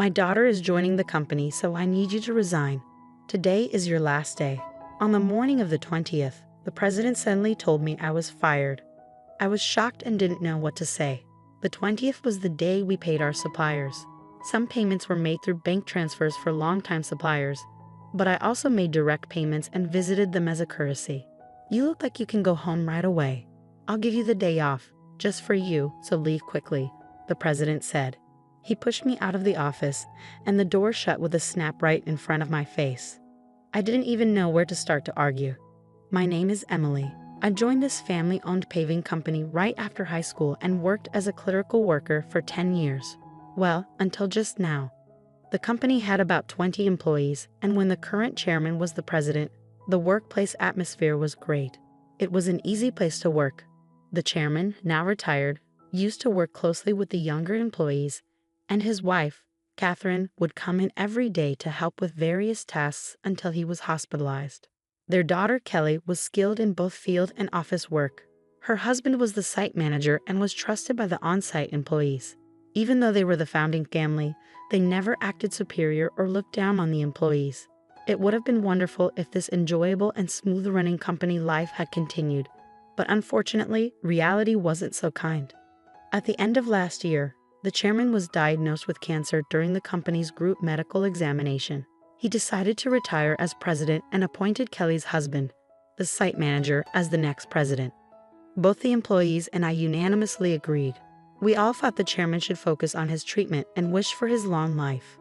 My daughter is joining the company, so I need you to resign. Today is your last day." On the morning of the 20th, the president suddenly told me I was fired. I was shocked and didn't know what to say. The 20th was the day we paid our suppliers. Some payments were made through bank transfers for longtime suppliers, but I also made direct payments and visited them as a courtesy. "You look like you can go home right away. I'll give you the day off, just for you, so leave quickly," the president said. He pushed me out of the office, and the door shut with a snap right in front of my face. I didn't even know where to start to argue. My name is Emily. I joined this family-owned paving company right after high school and worked as a clerical worker for 10 years. Well, until just now. The company had about 20 employees, and when the current chairman was the president, the workplace atmosphere was great. It was an easy place to work. The chairman, now retired, used to work closely with the younger employees, and his wife, Catherine, would come in every day to help with various tasks until he was hospitalized. Their daughter Kelly was skilled in both field and office work. Her husband was the site manager and was trusted by the on-site employees. Even though they were the founding family, they never acted superior or looked down on the employees. It would have been wonderful if this enjoyable and smooth-running company life had continued, but unfortunately, reality wasn't so kind. At the end of last year, the chairman was diagnosed with cancer during the company's group medical examination. He decided to retire as president and appointed Kelly's husband, the site manager, as the next president. Both the employees and I unanimously agreed. We all thought the chairman should focus on his treatment and wished for his long life.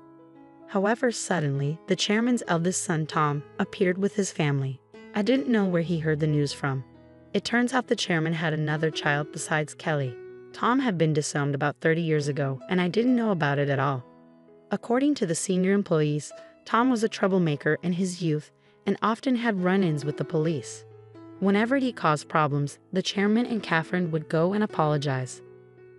However, suddenly, the chairman's eldest son, Tom, appeared with his family. I didn't know where he heard the news from. It turns out the chairman had another child besides Kelly. Tom had been disowned about 30 years ago, and I didn't know about it at all. According to the senior employees, Tom was a troublemaker in his youth and often had run-ins with the police. Whenever he caused problems, the chairman and Catherine would go and apologize.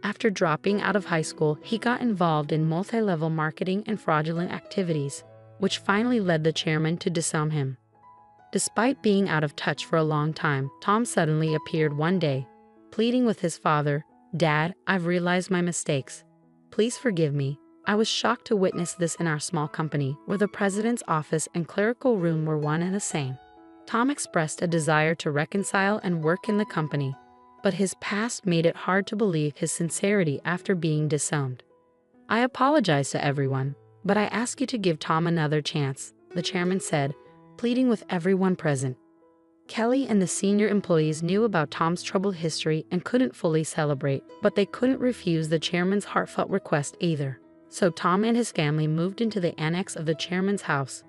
After dropping out of high school, he got involved in multi-level marketing and fraudulent activities, which finally led the chairman to disown him. Despite being out of touch for a long time, Tom suddenly appeared one day, pleading with his father, "Dad, I've realized my mistakes. Please forgive me." I was shocked to witness this in our small company, where the president's office and clerical room were one and the same. Tom expressed a desire to reconcile and work in the company, but his past made it hard to believe his sincerity after being disowned. "I apologize to everyone, but I ask you to give Tom another chance," the chairman said, pleading with everyone present. Kelly and the senior employees knew about Tom's troubled history and couldn't fully celebrate, but they couldn't refuse the chairman's heartfelt request either. So Tom and his family moved into the annex of the chairman's house,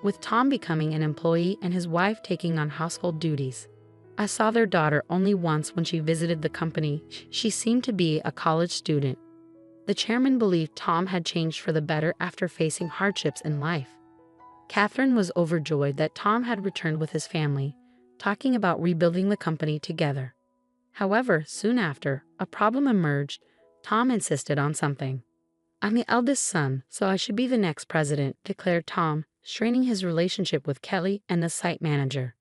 with Tom becoming an employee and his wife taking on household duties. I saw their daughter only once when she visited the company. She seemed to be a college student. The chairman believed Tom had changed for the better after facing hardships in life. Catherine was overjoyed that Tom had returned with his family, talking about rebuilding the company together. However, soon after, a problem emerged. Tom insisted on something. "I'm the eldest son, so I should be the next president," declared Tom, straining his relationship with Kelly and the site manager.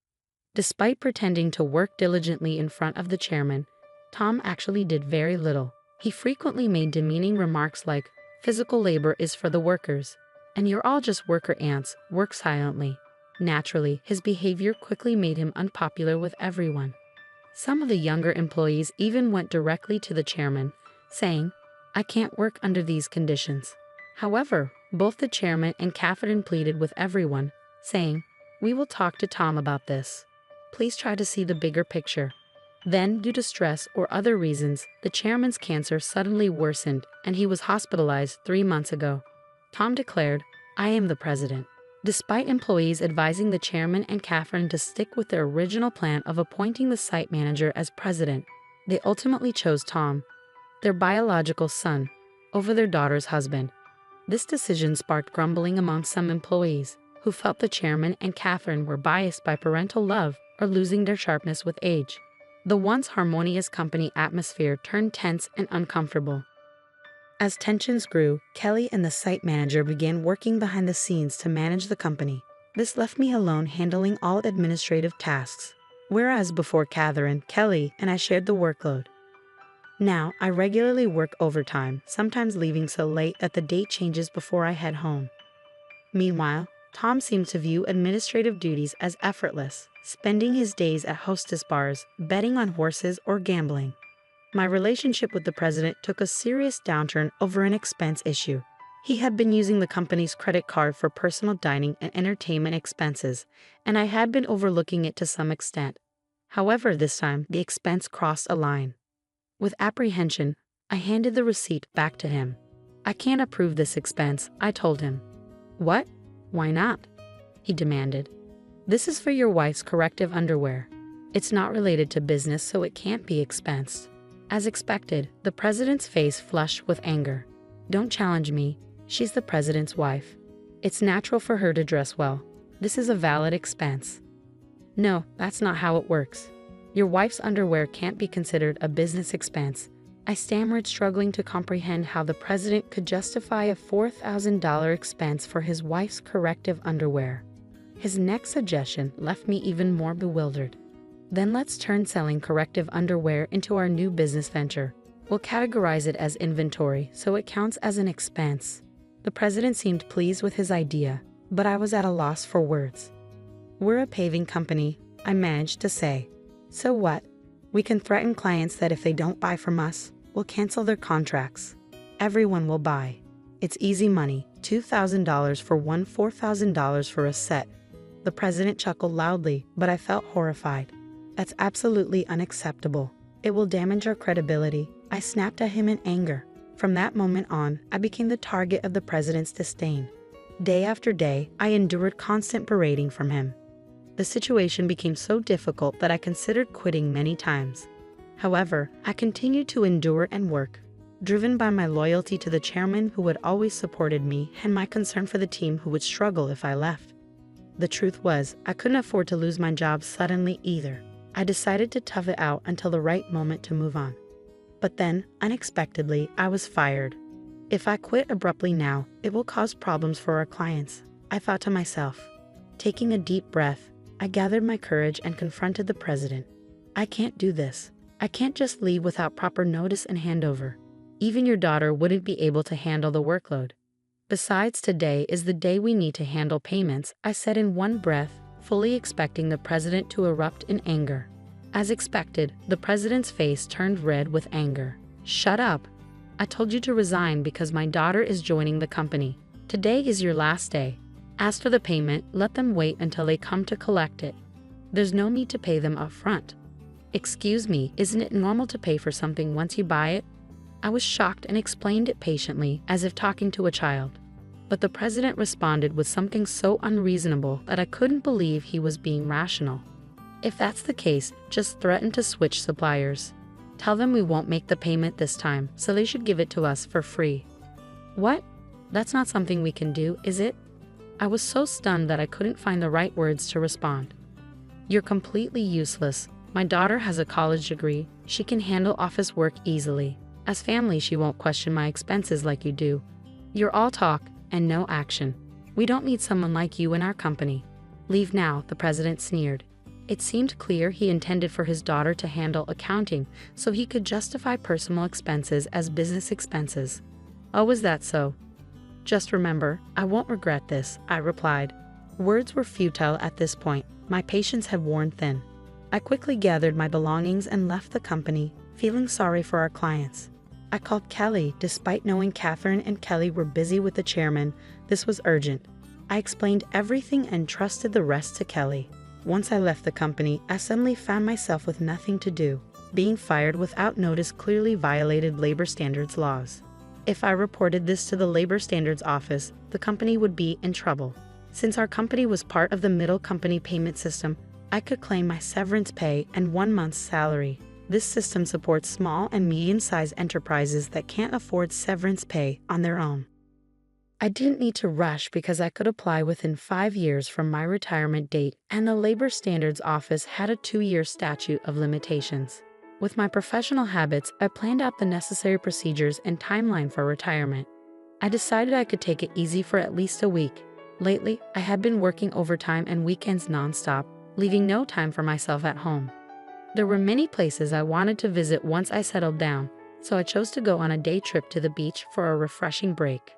Despite pretending to work diligently in front of the chairman, Tom actually did very little. He frequently made demeaning remarks like, "Physical labor is for the workers, and you're all just worker ants, work silently." Naturally, his behavior quickly made him unpopular with everyone. Some of the younger employees even went directly to the chairman, saying, "I can't work under these conditions." However, both the chairman and Catherine pleaded with everyone, saying, "We will talk to Tom about this. Please try to see the bigger picture." Then, due to stress or other reasons, the chairman's cancer suddenly worsened and he was hospitalized 3 months ago. Tom declared, "I am the president." Despite employees advising the chairman and Catherine to stick with their original plan of appointing the site manager as president, they ultimately chose Tom, their biological son, over their daughter's husband. This decision sparked grumbling among some employees, who felt the chairman and Catherine were biased by parental love or losing their sharpness with age. The once harmonious company atmosphere turned tense and uncomfortable. As tensions grew, Kelly and the site manager began working behind the scenes to manage the company. This left me alone handling all administrative tasks, whereas before Catherine, Kelly, and I shared the workload. Now, I regularly work overtime, sometimes leaving so late that the date changes before I head home. Meanwhile, Tom seems to view administrative duties as effortless, spending his days at hostess bars, betting on horses, or gambling. My relationship with the president took a serious downturn over an expense issue. He had been using the company's credit card for personal dining and entertainment expenses, and I had been overlooking it to some extent. However, this time, the expense crossed a line. With apprehension, I handed the receipt back to him. "I can't approve this expense," I told him. "What? Why not?" he demanded. "This is for your wife's corrective underwear. It's not related to business, so it can't be expensed." As expected, the president's face flushed with anger. "Don't challenge me. She's the president's wife. It's natural for her to dress well. This is a valid expense." "No, that's not how it works. Your wife's underwear can't be considered a business expense." I stammered, struggling to comprehend how the president could justify a $4,000 expense for his wife's corrective underwear. His next suggestion left me even more bewildered. "Then let's turn selling corrective underwear into our new business venture. We'll categorize it as inventory so it counts as an expense." The president seemed pleased with his idea, but I was at a loss for words. "We're a paving company," I managed to say. "So what? We can threaten clients that if they don't buy from us, we'll cancel their contracts. Everyone will buy. It's easy money, $2,000 for one, $4,000 for a set." The president chuckled loudly, but I felt horrified. "That's absolutely unacceptable. It will damage our credibility." I snapped at him in anger. From that moment on, I became the target of the president's disdain. Day after day, I endured constant berating from him. The situation became so difficult that I considered quitting many times. However, I continued to endure and work, driven by my loyalty to the chairman who had always supported me and my concern for the team who would struggle if I left. The truth was, I couldn't afford to lose my job suddenly either. I decided to tough it out until the right moment to move on. But then, unexpectedly, I was fired. If I quit abruptly now, it will cause problems for our clients, I thought to myself. Taking a deep breath, I gathered my courage and confronted the president. "I can't do this. I can't just leave without proper notice and handover. Even your daughter wouldn't be able to handle the workload. Besides, today is the day we need to handle payments," I said in one breath, fully expecting the president to erupt in anger. As expected, the president's face turned red with anger. "Shut up. I told you to resign because my daughter is joining the company. Today is your last day. As for the payment, let them wait until they come to collect it. There's no need to pay them up front." "Excuse me, isn't it normal to pay for something once you buy it?" I was shocked and explained it patiently, as if talking to a child. But the president responded with something so unreasonable that I couldn't believe he was being rational. "If that's the case, just threaten to switch suppliers. Tell them we won't make the payment this time, so they should give it to us for free." "What? That's not something we can do, is it?" I was so stunned that I couldn't find the right words to respond. "You're completely useless. My daughter has a college degree. She can handle office work easily. As family, she won't question my expenses like you do. You're all talk and no action. We don't need someone like you in our company. Leave now," the president sneered. It seemed clear he intended for his daughter to handle accounting so he could justify personal expenses as business expenses. "Oh, is that so? Just remember, I won't regret this," I replied. Words were futile at this point. My patience had worn thin. I quickly gathered my belongings and left the company, feeling sorry for our clients. I called Kelly, despite knowing Catherine and Kelly were busy with the chairman. This was urgent. I explained everything and trusted the rest to Kelly. Once I left the company, I suddenly found myself with nothing to do. Being fired without notice clearly violated labor standards laws. If I reported this to the labor standards office, the company would be in trouble. Since our company was part of the middle company payment system, I could claim my severance pay and 1 month's salary. This system supports small and medium-sized enterprises that can't afford severance pay on their own. I didn't need to rush because I could apply within 5 years from my retirement date, and the Labor Standards Office had a 2-year statute of limitations. With my professional habits, I planned out the necessary procedures and timeline for retirement. I decided I could take it easy for at least a week. Lately, I had been working overtime and weekends nonstop, leaving no time for myself at home. There were many places I wanted to visit once I settled down, so I chose to go on a day trip to the beach for a refreshing break.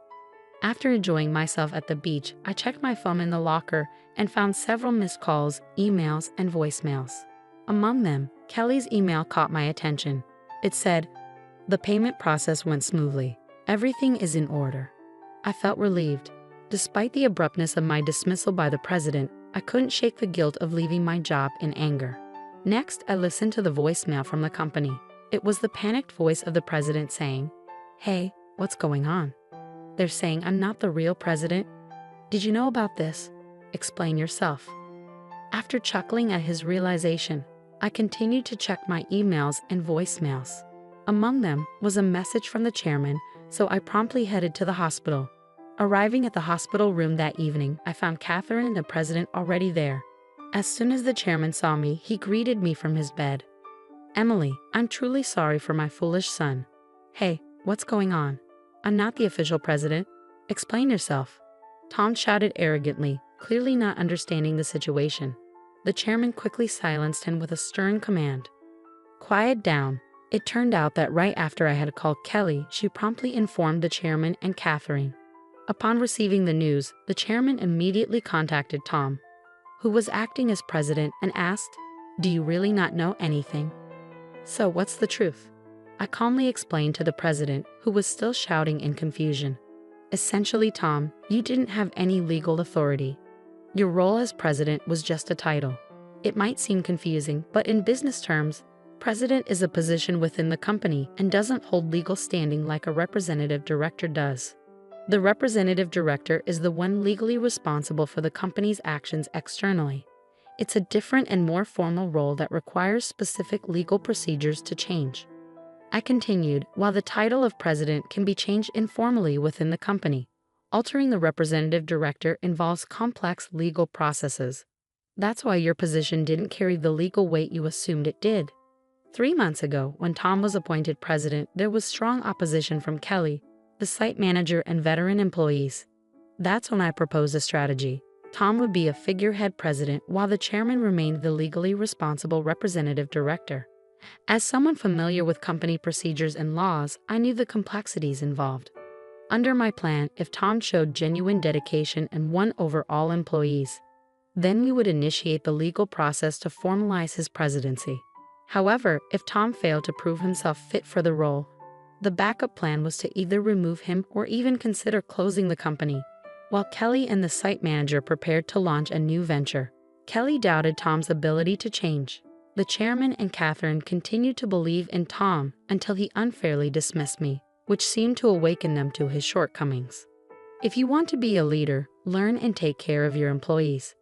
After enjoying myself at the beach, I checked my phone in the locker and found several missed calls, emails, and voicemails. Among them, Kelly's email caught my attention. It said, "The payment process went smoothly. Everything is in order." I felt relieved. Despite the abruptness of my dismissal by the president, I couldn't shake the guilt of leaving my job in anger. Next, I listened to the voicemail from the company. It was the panicked voice of the president saying, "Hey, what's going on? They're saying I'm not the real president. Did you know about this? Explain yourself." After chuckling at his realization, I continued to check my emails and voicemails. Among them was a message from the chairman, so I promptly headed to the hospital. Arriving at the hospital room that evening, I found Catherine and the president already there. As soon as the chairman saw me, he greeted me from his bed. "Emily, I'm truly sorry for my foolish son." "Hey, what's going on? I'm not the official president. Explain yourself." Tom shouted arrogantly, clearly not understanding the situation. The chairman quickly silenced him with a stern command. "Quiet down." It turned out that right after I had called Kelly, she promptly informed the chairman and Catherine. Upon receiving the news, the chairman immediately contacted Tom, who was acting as president, and asked, "Do you really not know anything? So what's the truth?" I calmly explained to the president, who was still shouting in confusion. "Essentially, Tom, you didn't have any legal authority. Your role as president was just a title. It might seem confusing, but in business terms, president is a position within the company and doesn't hold legal standing like a representative director does. The representative director is the one legally responsible for the company's actions externally. It's a different and more formal role that requires specific legal procedures to change." I continued, "While the title of president can be changed informally within the company, altering the representative director involves complex legal processes. That's why your position didn't carry the legal weight you assumed it did." 3 months ago, when Tom was appointed president, there was strong opposition from Kelly, the site manager, and veteran employees. That's when I proposed a strategy. Tom would be a figurehead president while the chairman remained the legally responsible representative director. As someone familiar with company procedures and laws, I knew the complexities involved. Under my plan, if Tom showed genuine dedication and won over all employees, then we would initiate the legal process to formalize his presidency. However, if Tom failed to prove himself fit for the role, the backup plan was to either remove him or even consider closing the company, while Kelly and the site manager prepared to launch a new venture. Kelly doubted Tom's ability to change. The chairman and Catherine continued to believe in Tom until he unfairly dismissed me, which seemed to awaken them to his shortcomings. "If you want to be a leader, learn and take care of your employees.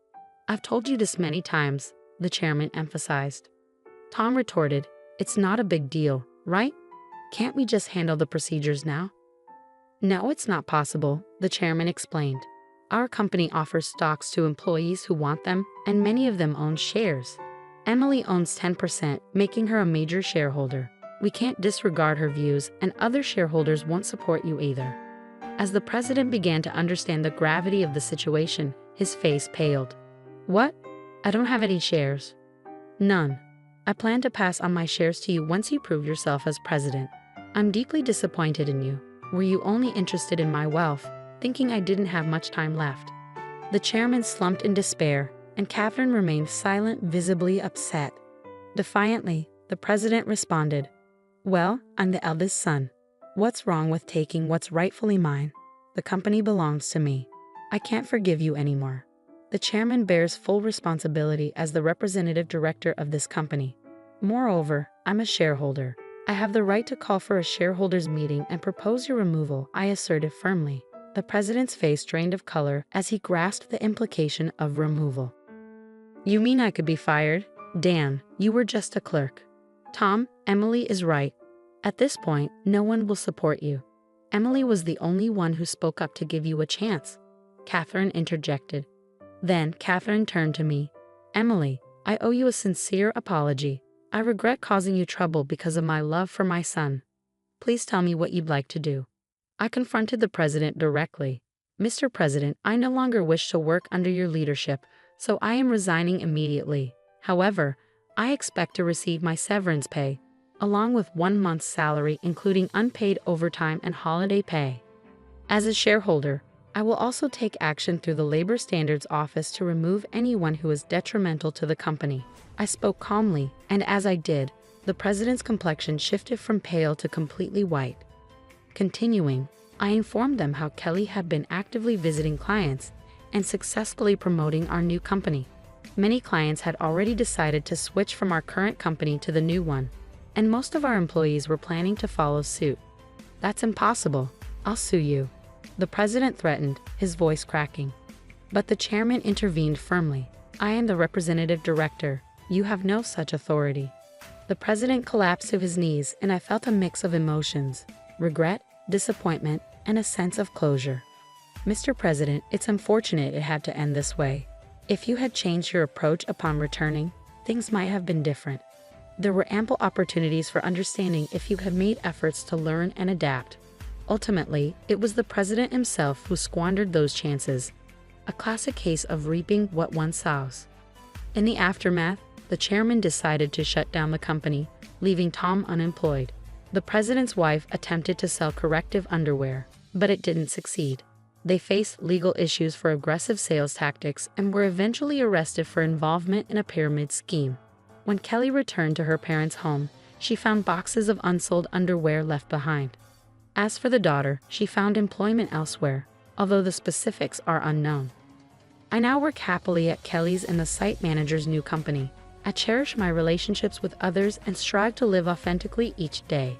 I've told you this many times," the chairman emphasized. Tom retorted, "It's not a big deal, right? Can't we just handle the procedures now?" "No, it's not possible," the chairman explained. "Our company offers stocks to employees who want them, and many of them own shares. Emily owns 10%, making her a major shareholder. We can't disregard her views, and other shareholders won't support you either." As the president began to understand the gravity of the situation, his face paled. "What? I don't have any shares." "None. I plan to pass on my shares to you once you prove yourself as president. I'm deeply disappointed in you. Were you only interested in my wealth, thinking I didn't have much time left?" The chairman slumped in despair, and Catherine remained silent, visibly upset. Defiantly, the president responded, "Well, I'm the eldest son. What's wrong with taking what's rightfully mine? The company belongs to me. I can't forgive you anymore. The chairman bears full responsibility as the representative director of this company. Moreover, I'm a shareholder. I have the right to call for a shareholders' meeting and propose your removal," I asserted firmly. The president's face drained of color as he grasped the implication of removal. "You mean I could be fired? Dan, you were just a clerk." "Tom, Emily is right. At this point, no one will support you." "Emily was the only one who spoke up to give you a chance," Catherine interjected. Then Catherine turned to me. "Emily, I owe you a sincere apology. I regret causing you trouble because of my love for my son. Please tell me what you'd like to do." I confronted the president directly. "Mr. President, I no longer wish to work under your leadership, so I am resigning immediately. However, I expect to receive my severance pay. along with 1 month's salary including unpaid overtime and holiday pay. As a shareholder, I will also take action through the Labor Standards Office to remove anyone who is detrimental to the company. I spoke calmly, and as I did, the president's complexion shifted from pale to completely white. Continuing, I informed them how Kelly had been actively visiting clients and successfully promoting our new company. Many clients had already decided to switch from our current company to the new one, and most of our employees were planning to follow suit. "That's impossible. I'll sue you," the president threatened, his voice cracking. But the chairman intervened firmly. "I am the representative director. You have no such authority." The president collapsed to his knees, and I felt a mix of emotions: regret, disappointment, and a sense of closure. "Mr. President, it's unfortunate it had to end this way. If you had changed your approach upon returning, things might have been different. There were ample opportunities for understanding if you had made efforts to learn and adapt. Ultimately, it was the president himself who squandered those chances. A classic case of reaping what one sows." In the aftermath, the chairman decided to shut down the company, leaving Tom unemployed. The president's wife attempted to sell corrective underwear, but it didn't succeed. They faced legal issues for aggressive sales tactics and were eventually arrested for involvement in a pyramid scheme. When Kelly returned to her parents' home, she found boxes of unsold underwear left behind. As for the daughter, she found employment elsewhere, although the specifics are unknown. I now work happily at Kelly's and the site manager's new company. I cherish my relationships with others and strive to live authentically each day.